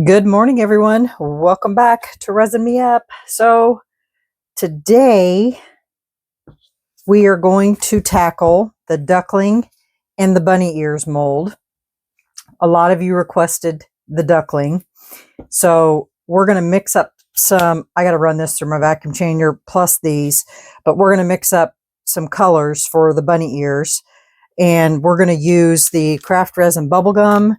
Good morning, everyone. Welcome back to Resin Me Up. So today we are going to tackle the duckling and the bunny ears mold. A lot of you requested the duckling. So we're going to mix up some, I got to run this through my vacuum changer plus these, but we're going to mix up some colors for the bunny ears. And we're going to use the craft resin bubblegum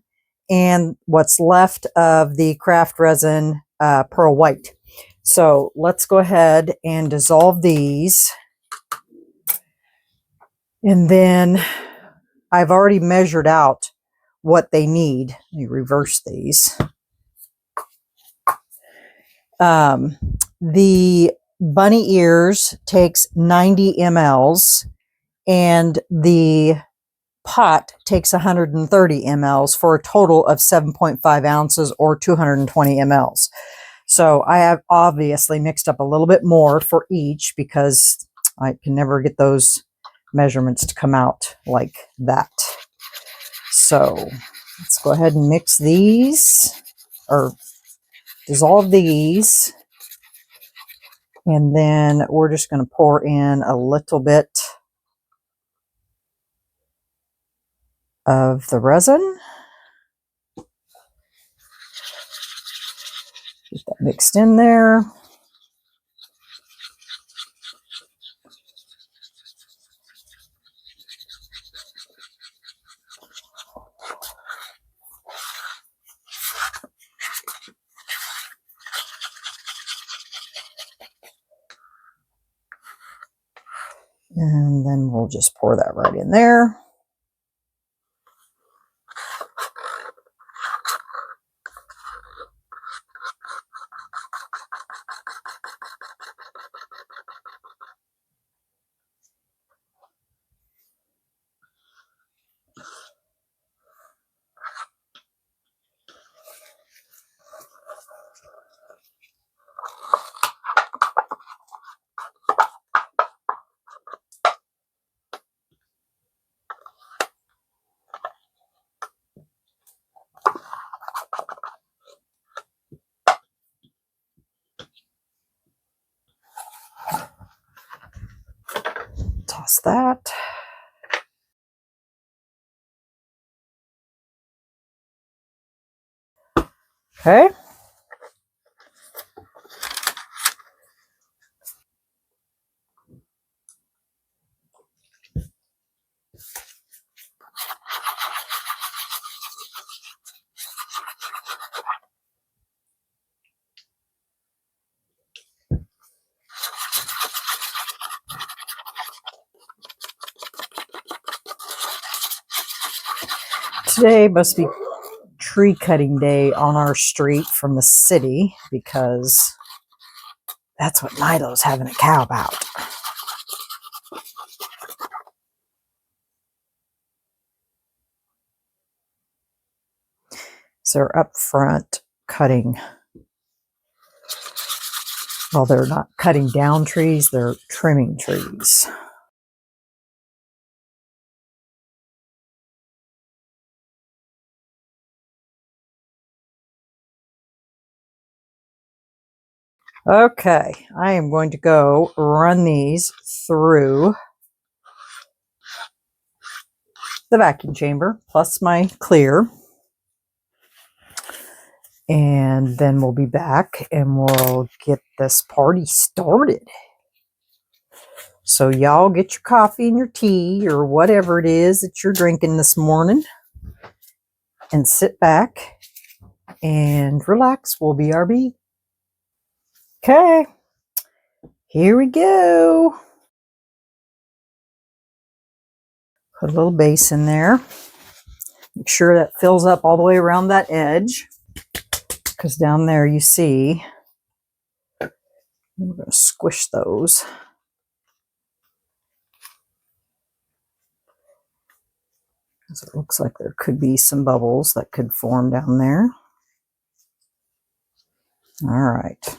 and what's left of the craft resin pearl white. So let's go ahead and dissolve these. And then I've already measured out what they need. Let me reverse these. The bunny ears takes 90 mLs and the pot takes 130 mLs for a total of 7.5 ounces or 220 mLs. So I have obviously mixed up a little bit more for each because I can never get those measurements to come out like that. So let's go ahead and mix these or dissolve these. And then we're just going to pour in a little bit of the resin. Get that mixed in there. And then we'll just pour that right in there. Toss that. Okay. Today must be tree cutting day on our street from the city because that's what Milo's having a cow about. So they're up front cutting. Well, they're not cutting down trees, they're trimming trees. Okay, I am going to go run these through the vacuum chamber plus my clear. And then we'll be back and we'll get this party started. So y'all get your coffee and your tea or whatever it is that you're drinking this morning and sit back and relax. We'll BRB. Okay, here we go. Put a little base in there. Make sure that fills up all the way around that edge, because down there you see, we're going to squish those. It looks like there could be some bubbles that could form down there. All right.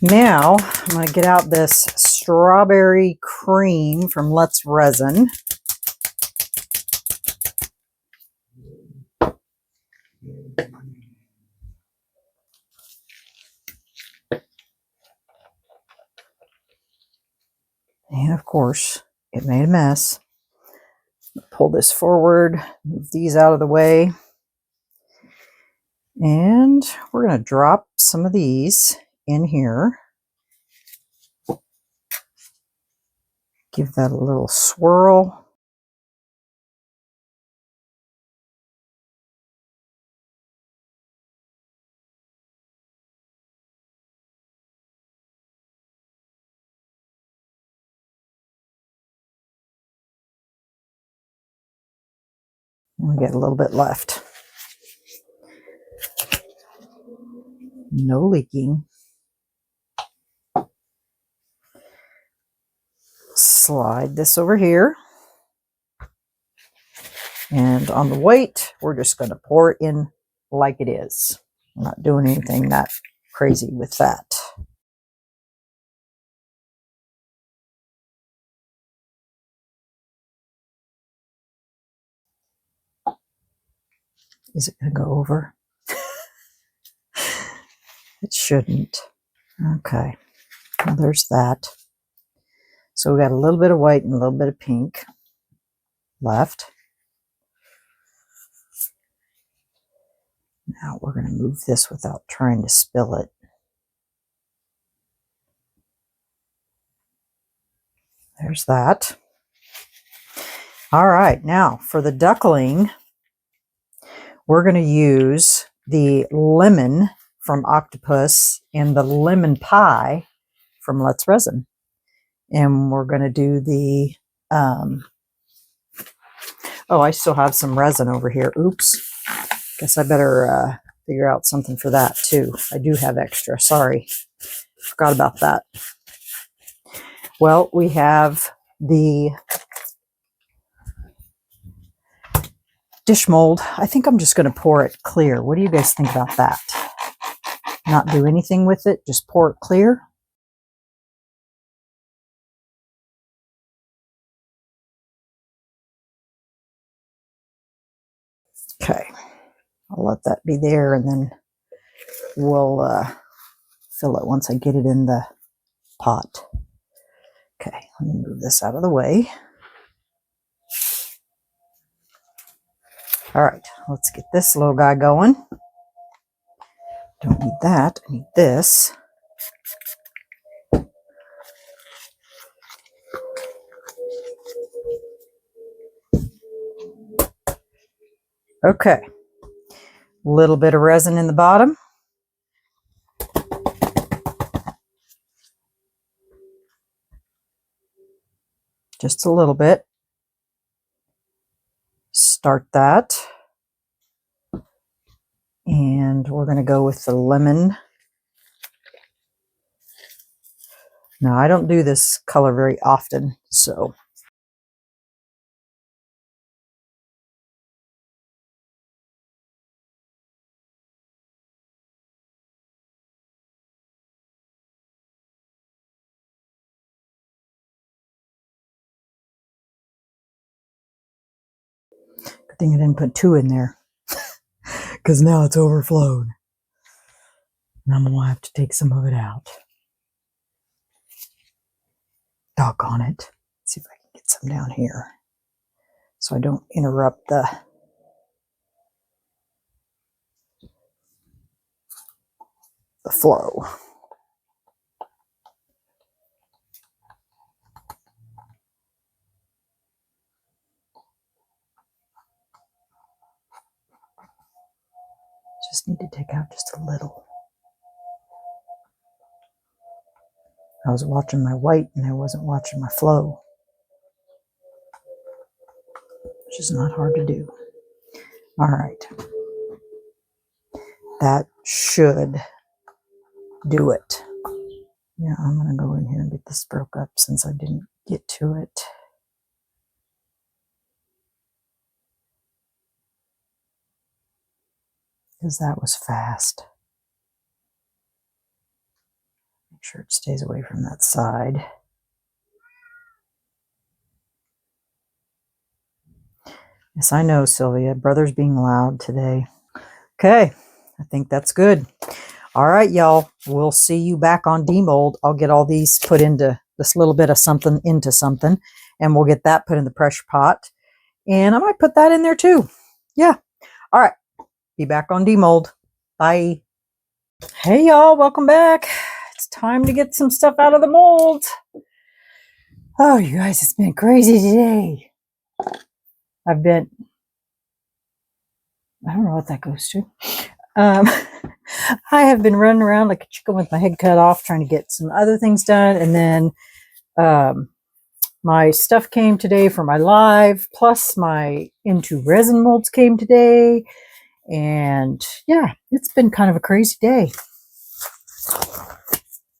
Now I'm going to get out this strawberry cream from Let's Resin. course, it made a mess. Pull this forward, move these out of the way. And we're going to drop some of these in here. Give that a little swirl. And we get a little bit left. No leaking. Slide this over here. And on the white, we're just going to pour it in like it is. We're not doing anything that crazy with that. Is it going to go over? It shouldn't. Okay, well, there's that. So we got a little bit of white and a little bit of pink left. Now we're going to move this without trying to spill it. There's that. All right, now for the duckling, we're going to use the lemon from Octopus and the lemon pie from Let's Resin. And we're going to do the, oh, I still have some resin over here. Oops. Guess I better figure out something for that too. I do have extra. Sorry. Forgot about that. Well, we have the dish mold. I think I'm just going to pour it clear. What do you guys think about that? Not do anything with it, just pour it clear. Okay, I'll let that be there and then we'll fill it once I get it in the pot. Okay, let me move this out of the way. All right, let's get this little guy going. Don't need that, I need this. Okay, a little bit of resin in the bottom. Just a little bit. Start that. And we're going to go with the lemon. Now, I don't do this color very often, so. Good thing I didn't put 2 in there, because now it's overflowed. And I'm going to have to take some of it out. Doggone it. Let's see if I can get some down here, so I don't interrupt the flow. Just need to take out just a little. I was watching my white and I wasn't watching my flow, which is not hard to do. All right. That should do it. Yeah, I'm going to go in here and get this broke up since I didn't get to it. Because that was fast. Make sure it stays away from that side. Yes, I know, Sylvia. Brother's being loud today. Okay, I think that's good. All right, y'all. We'll see you back on Demold. I'll get all these put into this little bit of something into something, and we'll get that put in the pressure pot. And I might put that in there too. Yeah. All right. Be back on demold. Bye. Hey y'all, welcome back. It's time to get some stuff out of the mold. Oh, you guys, it's been crazy today. I don't know what that goes to. I have been running around like a chicken with my head cut off trying to get some other things done. And then my stuff came today for my live, plus my Into Resin molds came today. And yeah, it's been kind of a crazy day.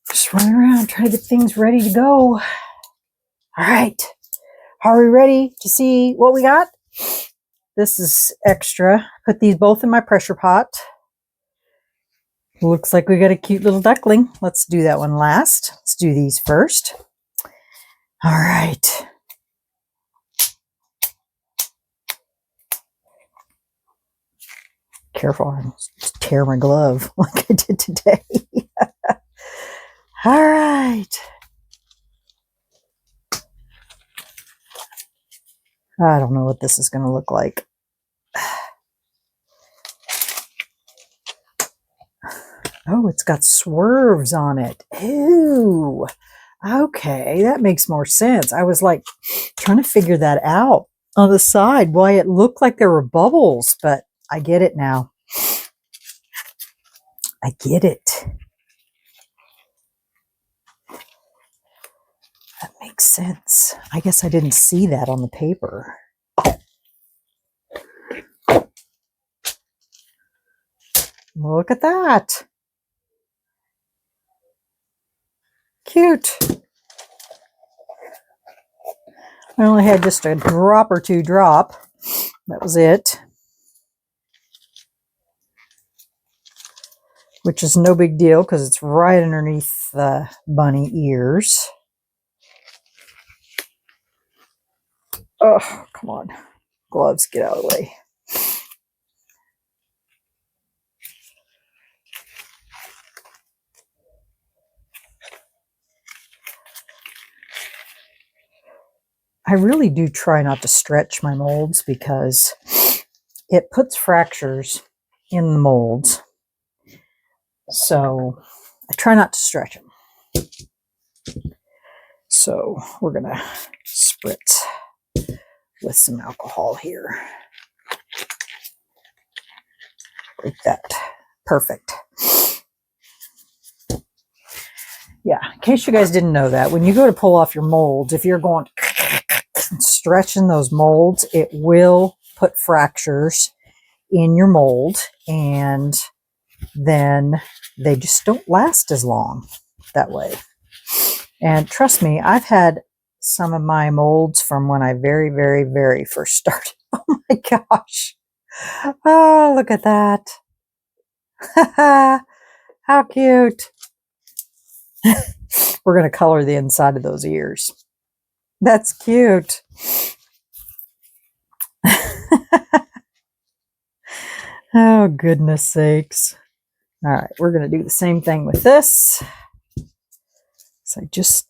Just running around trying to get things ready to go. All right. Are we ready to see what we got? This is extra. Put these both in my pressure pot. Looks like we got a cute little duckling. Let's do that one last. Let's do these first. All right. Careful, I just tear my glove like I did today. All right. I don't know what this is going to look like. Oh, it's got swerves on it. Ooh. Okay, that makes more sense. I was like trying to figure that out on the side, why it looked like there were bubbles, but I get it now. I get it. That makes sense. I guess I didn't see that on the paper. Look at that. Cute. I only had just a drop or two drop. That was it. Which is no big deal because it's right underneath the bunny ears. Oh, come on. Gloves, get out of the way. I really do try not to stretch my molds because it puts fractures in the molds. So I try not to stretch them. So we're going to spritz with some alcohol here. Like that. Perfect. Yeah, in case you guys didn't know that, when you go to pull off your molds, if you're going stretching those molds, it will put fractures in your mold, and then they just don't last as long that way. And trust me, I've had some of my molds from when I very, very, very first started. Oh my gosh. Oh, look at that. How cute. We're going to color the inside of those ears. That's cute. Oh, goodness sakes. All right, we're going to do the same thing with this. So just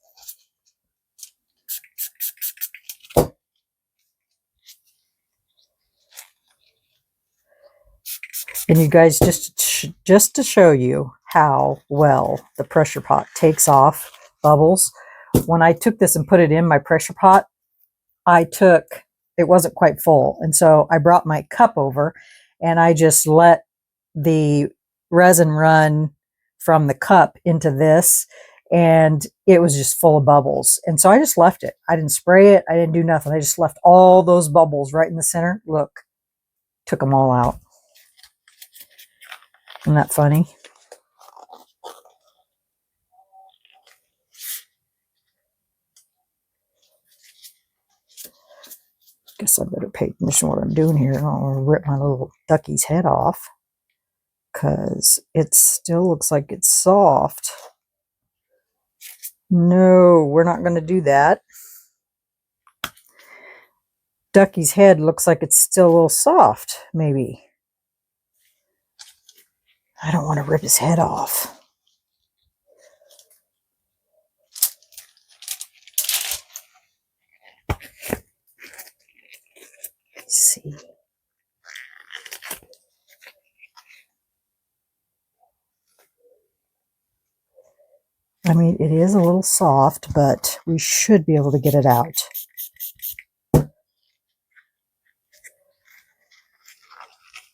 and you guys, just to show you how well the pressure pot takes off bubbles. When I took this and put it in my pressure pot, it wasn't quite full. And so I brought my cup over and I just let the resin run from the cup into this, and it was just full of bubbles. And so I just left it. I didn't spray it. I didn't do nothing. I just left all those bubbles right in the center. Look, took them all out. Isn't that funny? Guess I better pay attention to what I'm doing here. I don't want to rip my little ducky's head off because it still looks like it's soft. No, we're not going to do that. Ducky's head looks like it's still a little soft, maybe. I don't want to rip his head off. I mean, it is a little soft, but we should be able to get it out.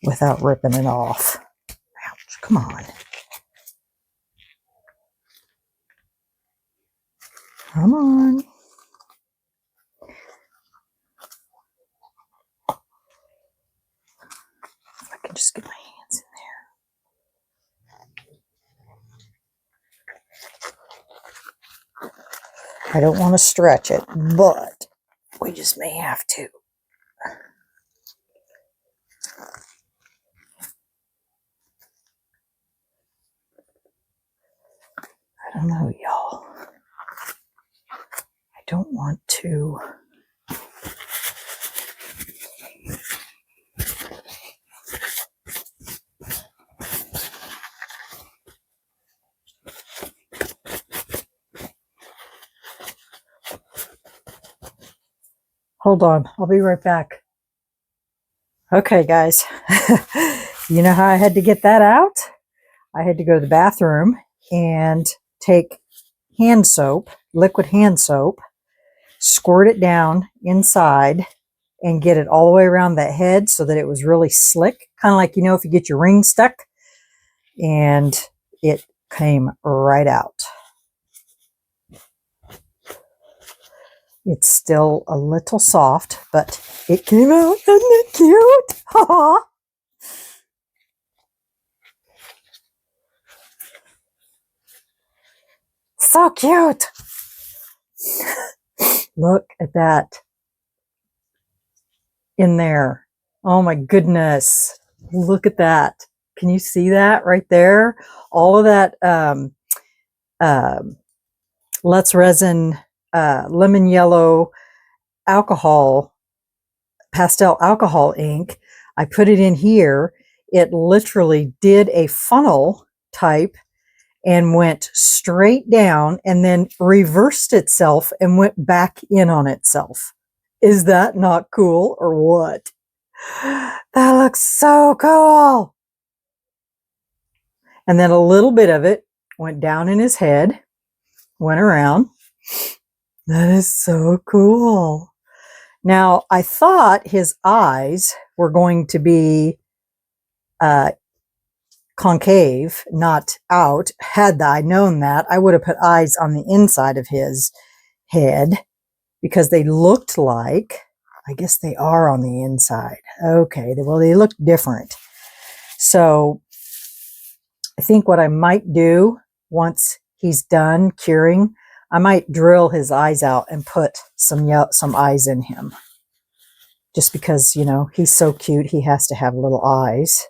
Without ripping it off. Ouch, come on. Come on. If I can just get my hands in there. I don't want to stretch it, but we just may have to. I don't know, y'all. I don't want to. Hold on, I'll be right back. Okay, guys. You know how I had to get that out? I had to go to the bathroom and take hand soap, liquid hand soap, squirt it down inside and get it all the way around that head so that it was really slick. Kind of like, you know, if you get your ring stuck, and it came right out. It's still a little soft, but it came out. Isn't it cute? Haha. So cute. Look at that in there. Oh my goodness. Look at that. Can you see that right there? All of that Let's Resin lemon yellow alcohol, pastel alcohol ink. I put it in here. It literally did a funnel type and went straight down and then reversed itself and went back in on itself. Is that not cool or what? That looks so cool. And then a little bit of it went down in his head, went around. That is so cool. Now, I thought his eyes were going to be concave, not out. Had I known that, I would have put eyes on the inside of his head because they looked like, I guess they are on the inside. Okay, well, they look different. So I think what I might do once he's done curing, I might drill his eyes out and put some eyes in him. Just because, you know, he's so cute, he has to have little eyes.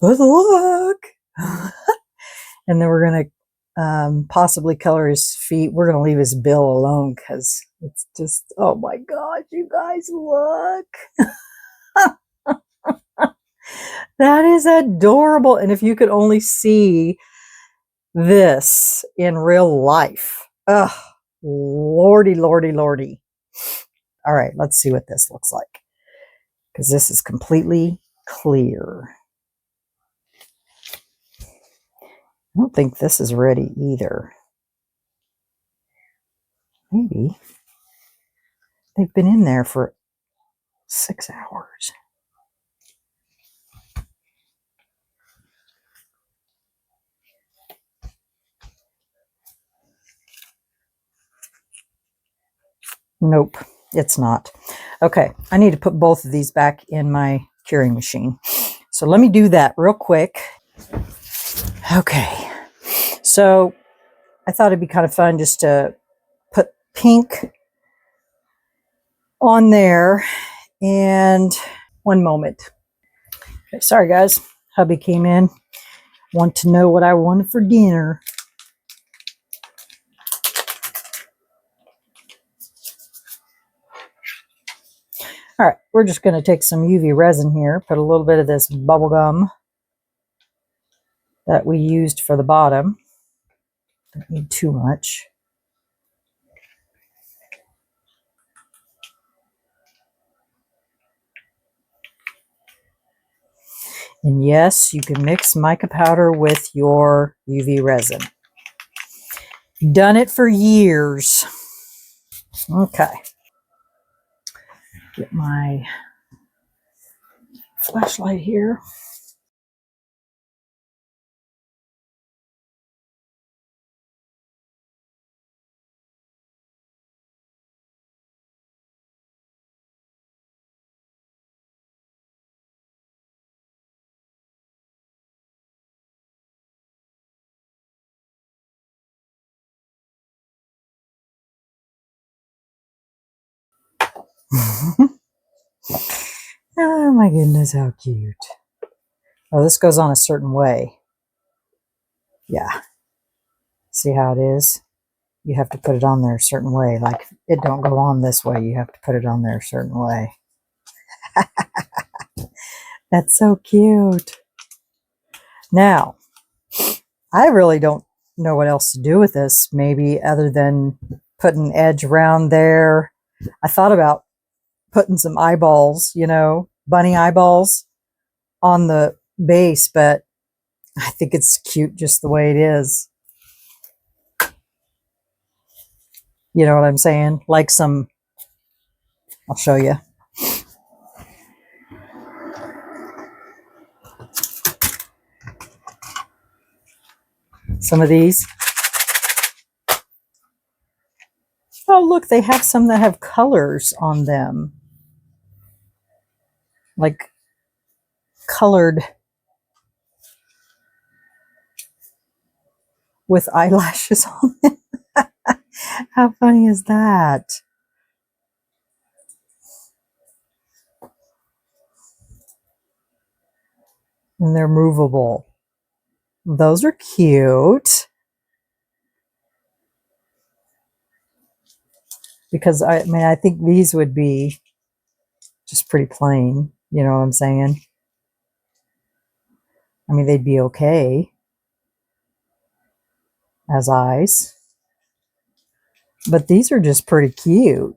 But look! And then we're going to possibly color his feet. We're going to leave his bill alone because it's just, oh my gosh, you guys, look! That is adorable. And if you could only see this in real life. Ugh, lordy, lordy, lordy. All right, let's see what this looks like. Because this is completely clear. I don't think this is ready either. Maybe. They've been in there for 6 hours. Nope, it's not. Okay, I need to put both of these back in my curing machine. So let me do that real quick. Okay, so I thought it'd be kind of fun just to put pink on there. And one moment. Okay, sorry guys, hubby came in. Want to know what I wanted for dinner. All right, we're just going to take some UV resin here, put a little bit of this bubble gum that we used for the bottom. Don't need too much. And yes, you can mix mica powder with your UV resin. Done it for years. Okay. Get my flashlight here. Oh my goodness, how cute. Oh, this goes on a certain way. Yeah. See how it is? You have to put it on there a certain way. Like, it don't go on this way. You have to put it on there a certain way. That's so cute. Now, I really don't know what else to do with this, maybe other than put an edge around there. I thought about putting some eyeballs, you know, bunny eyeballs on the base, but I think it's cute just the way it is. You know what I'm saying? Like some, I'll show you. Some of these. Oh, look, they have some that have colors on them. Like colored with eyelashes on them. How funny is that? And they're movable. Those are cute. Because I mean, I think these would be just pretty plain. You know what I'm saying? I mean, they'd be okay as eyes. But these are just pretty cute.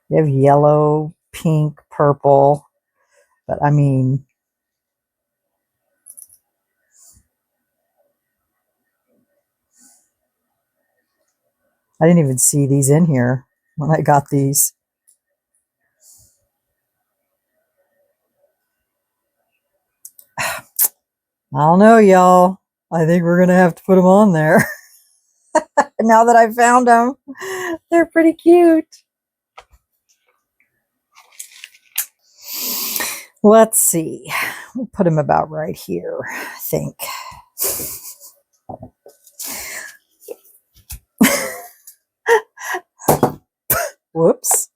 They have yellow, pink, purple. But I mean, I didn't even see these in here when I got these. I don't know, y'all. I think we're going to have to put them on there. Now that I found them, they're pretty cute. Let's see. We'll put them about right here, I think. Whoops.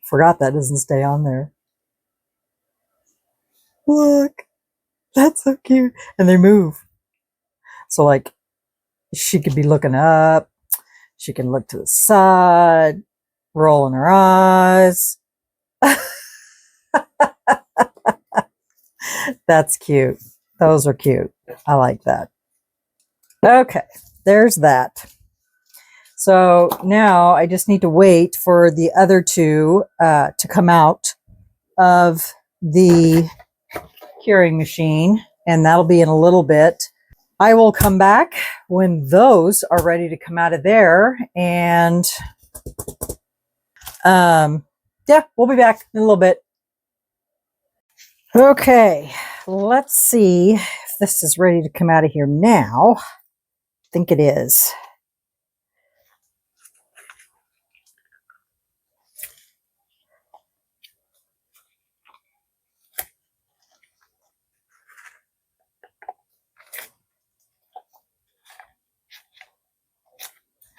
Forgot that doesn't stay on there. Look. That's so cute. And they move. So like she could be looking up. She can look to the side, rolling her eyes. That's cute. Those are cute. I like that. Okay, there's that. So now I just need to wait for the other two to come out of the curing machine, and that'll be in a little bit. I will come back when those are ready to come out of there, and yeah, we'll be back in a little bit. Okay, let's see if this is ready to come out of here now. I think it is.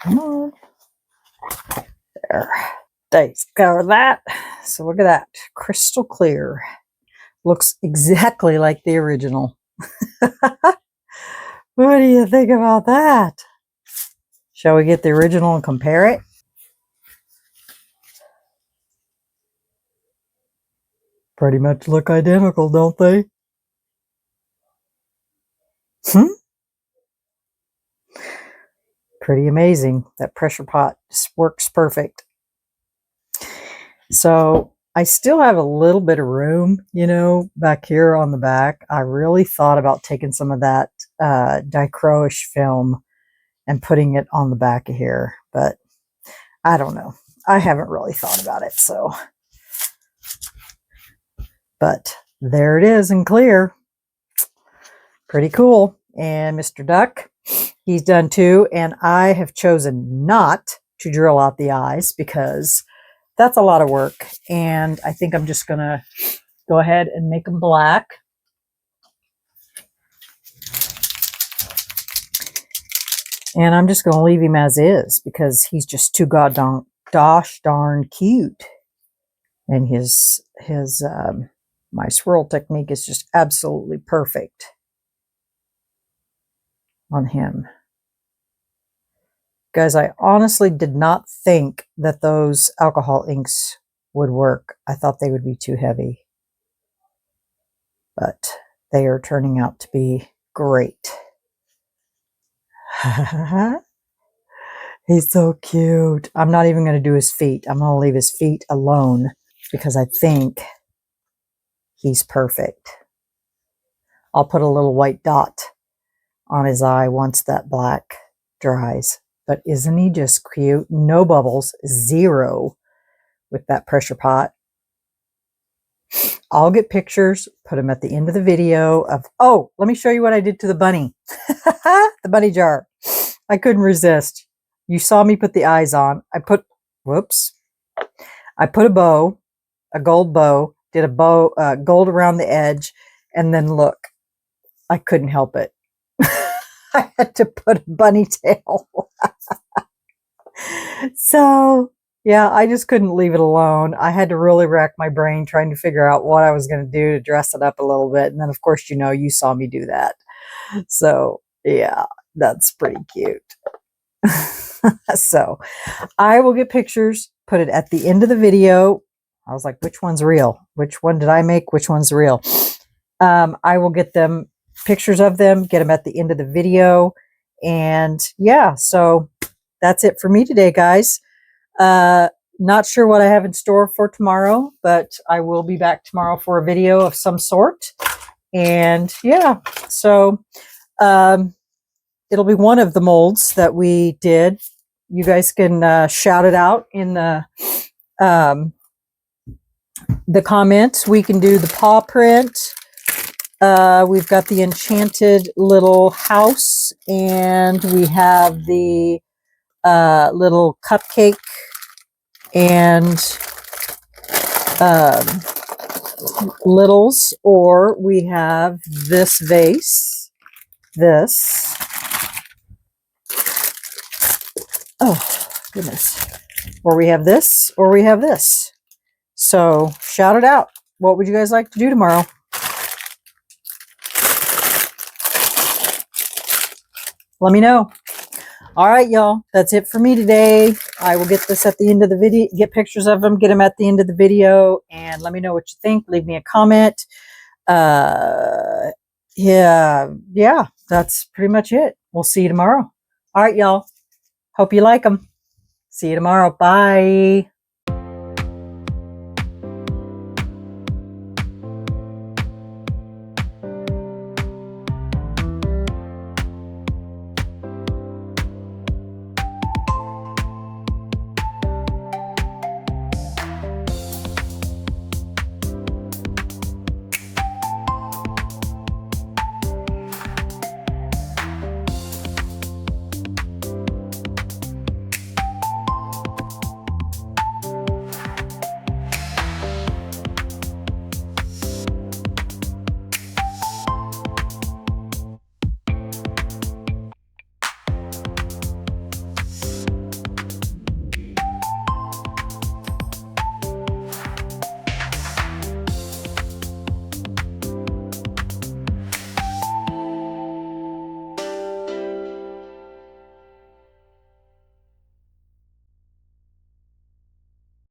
Come on. There. Discover that. So look at that. Crystal clear. Looks exactly like the original. What do you think about that? Shall we get the original and compare it? Pretty much look identical, don't they? Pretty amazing. That pressure pot just works perfect. So I still have a little bit of room, you know, back here on the back. I really thought about taking some of that dichroish film and putting it on the back of here. But I don't know. I haven't really thought about it. So, but there it is in clear. Pretty cool. And Mr. Duck, he's done too. And I have chosen not to drill out the eyes because that's a lot of work. And I think I'm just going to go ahead and make them black. And I'm just going to leave him as is because he's just too gosh darn cute. And my swirl technique is just absolutely perfect on him. Guys, I honestly did not think that those alcohol inks would work. I thought they would be too heavy. But they are turning out to be great. He's so cute. I'm not even going to do his feet. I'm going to leave his feet alone because I think he's perfect. I'll put a little white dot on his eye once that black dries. But isn't he just cute? No bubbles, zero with that pressure pot. I'll get pictures, put them at the end of the video of, oh, let me show you what I did to the bunny. The bunny jar. I couldn't resist. You saw me put the eyes on. I put a bow, a gold bow, did a bow, gold around the edge, and then look, I couldn't help it. I had to put a bunny tail. So, yeah, I just couldn't leave it alone. I had to really rack my brain trying to figure out what I was going to do to dress it up a little bit. And then, of course, you know, you saw me do that. So, yeah, that's pretty cute. So, I will get pictures, put it at the end of the video. I was like, which one's real? Which one did I make? Which one's real? I will get them pictures of them, get them at the end of the video. And yeah, so that's it for me today, guys. Not sure what I have in store for tomorrow, but I will be back tomorrow for a video of some sort. And yeah, so it'll be one of the molds that we did. You guys can shout it out in the comments. We can do the paw print. We've got the enchanted little house, and we have the little cupcake and littles, or we have this vase, this. Oh, goodness. Or we have this, or we have this. So shout it out. What would you guys like to do tomorrow? Let me know. All right, y'all. That's it for me today. I will get this at the end of the video, get pictures of them, get them at the end of the video, and let me know what you think. Leave me a comment. Yeah, that's pretty much it. We'll see you tomorrow. All right, y'all. Hope you like them. See you tomorrow. Bye.